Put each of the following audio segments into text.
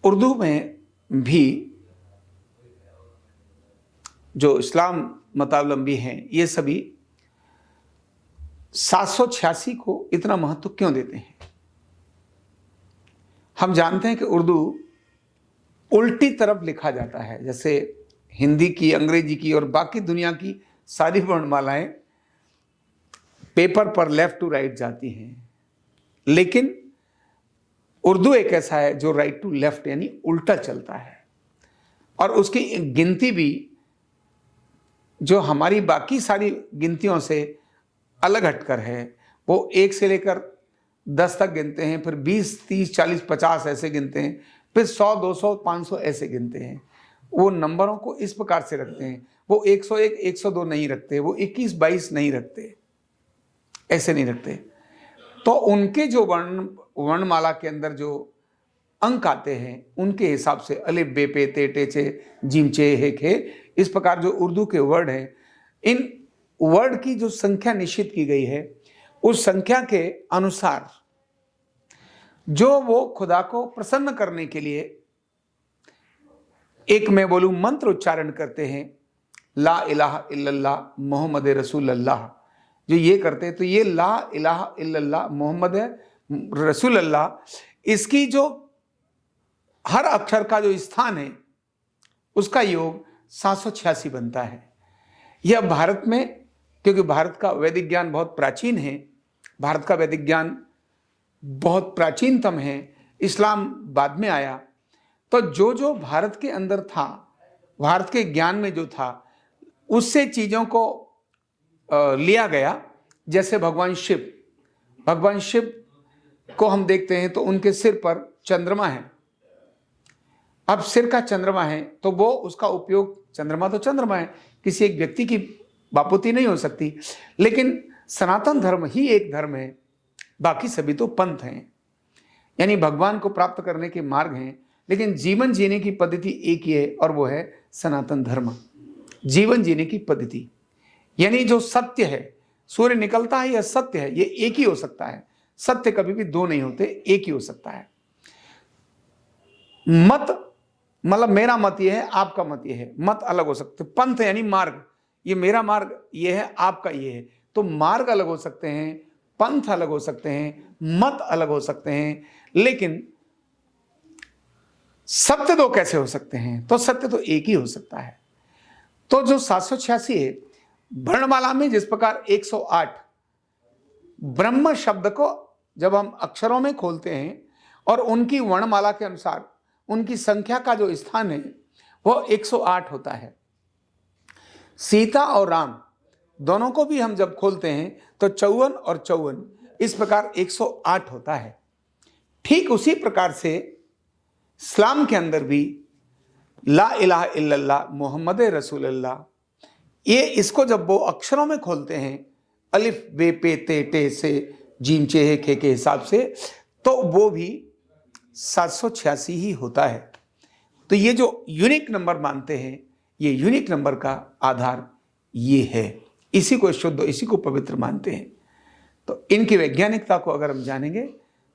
उर्दू में भी जो इस्लाम मतावलंबी हैं ये सभी 786 को इतना महत्व क्यों देते हैं? हम जानते हैं कि उर्दू उल्टी तरफ लिखा जाता है, जैसे हिंदी की, अंग्रेजी की और बाकी दुनिया की सारी वर्णमालाएं पेपर पर लेफ्ट टू राइट जाती हैं, लेकिन उर्दू एक ऐसा है जो राइट टू लेफ्ट यानी उल्टा चलता है। और उसकी गिनती भी जो हमारी बाकी सारी गिनतियों से अलग हटकर है, वो 1 से लेकर 10 तक गिनते हैं, फिर 20, 30, 40, 50 ऐसे गिनते हैं, फिर 100, 200, 500 ऐसे गिनते हैं। वो नंबरों को इस प्रकार से रखते हैं, वो 101, 102 नहीं रखते, वो 21, 22 नहीं रखते, ऐसे नहीं रखते। तो उनके जो वर्णमाला के अंदर जो अंक आते हैं उनके हिसाब से अलिफ, बे, पे, ते, टे, चे, जीम, चे, हे, खे, इस प्रकार जो उर्दू के वर्ड हैं, इन वर्ड की जो संख्या निश्चित की गई है, उस संख्या के अनुसार जो वो खुदा को प्रसन्न करने के लिए एक मैं बोलूं मंत्र उच्चारण करते हैं, ला इलाहा इल्लल्लाह मोहम्मद रसूलुल्लाह, जो ये करते हैं, तो ये ला इलाहा इल्लल्लाह मोहम्मद रसूलुल्लाह, इसकी जो हर अक्षर का जो स्थान है उसका योग 786 बनता है। यह भारत में, क्योंकि भारत का वैदिक ज्ञान बहुत प्राचीन है, भारत का वैदिक ज्ञान बहुत प्राचीनतम है, इस्लाम बाद में आया, तो जो जो भारत के अंदर था, भारत के ज्ञान में जो था, उससे चीज़ों को लिया गया। जैसे भगवान शिव को हम देखते हैं तो उनके सिर पर चंद्रमा है। अब सिर का चंद्रमा है तो वो उसका उपयोग, चंद्रमा तो चंद्रमा है, किसी एक व्यक्ति की बापूती नहीं हो सकती, लेकिन सनातन धर्म ही एक धर्म है, बाकी सभी तो पंथ हैं, यानी भगवान को प्राप्त करने के मार्ग हैं, लेकिन जीवन जीने की पद्धति एक ही है और वो है सनातन धर्म। जीवन जीने की पद्धति यानी जो सत्य है, सूर्य निकलता है, यह सत्य है, ये एक ही हो सकता है। सत्य कभी भी दो नहीं होते, एक ही हो सकता है। मत मतलब मेरा मत ये है, आपका मत ये है, मत अलग हो सकते। पंथ यानी मार्ग, ये मेरा मार्ग ये है, आपका ये है, तो मार्ग अलग हो सकते हैं, पंथ अलग हो सकते हैं, मत अलग हो सकते हैं, लेकिन सत्य दो कैसे हो सकते हैं? तो सत्य तो एक ही हो सकता है। तो जो 786 है, वर्णमाला में जिस प्रकार 108 ब्रह्म शब्द को जब हम अक्षरों में खोलते हैं और उनकी वर्णमाला के अनुसार उनकी संख्या का जो स्थान है वो 108 होता है। सीता और राम दोनों को भी हम जब खोलते हैं तो 54 और 54 इस प्रकार 108 होता है। ठीक उसी प्रकार से इस्लाम के अंदर भी ला इलाहा इल्लल्लाह मोहम्मद रसूलुल्लाह, ये इसको जब वो अक्षरों में खोलते हैं, अलिफ, बे, पे, ते, टे, से, जीम, चे, हे, खे के हिसाब से, तो वो भी 786 ही होता है। तो ये जो यूनिक नंबर मानते हैं, ये यूनिक नंबर का आधार ये है, इसी को शुद्ध, इसी को पवित्र मानते हैं। तो इनकी वैज्ञानिकता को अगर हम जानेंगे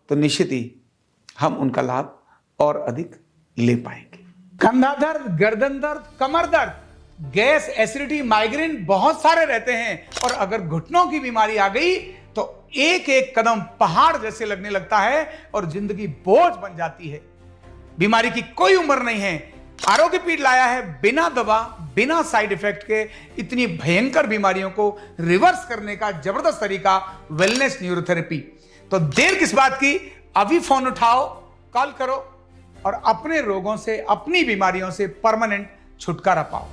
तो निश्चित ही हम उनका लाभ और अधिक ले पाएंगे। कंधा दर्द, गर्दन दर्द, कमर दर्द, गैस, एसिडिटी, माइग्रेन बहुत सारे रहते हैं, और अगर घुटनों की बीमारी आ गई तो एक एक कदम पहाड़ जैसे लगने लगता है और जिंदगी बोझ बन जाती है। बीमारी की कोई उम्र नहीं है। आरोग्य पीठ लाया है बिना दवा, बिना साइड इफेक्ट के इतनी भयंकर बीमारियों को रिवर्स करने का जबरदस्त तरीका, वेलनेस न्यूरोथेरेपी। तो देर किस बात की, अभी फोन उठाओ, कॉल करो और अपने रोगों से, अपनी बीमारियों से परमानेंट छुटकारा पाओ।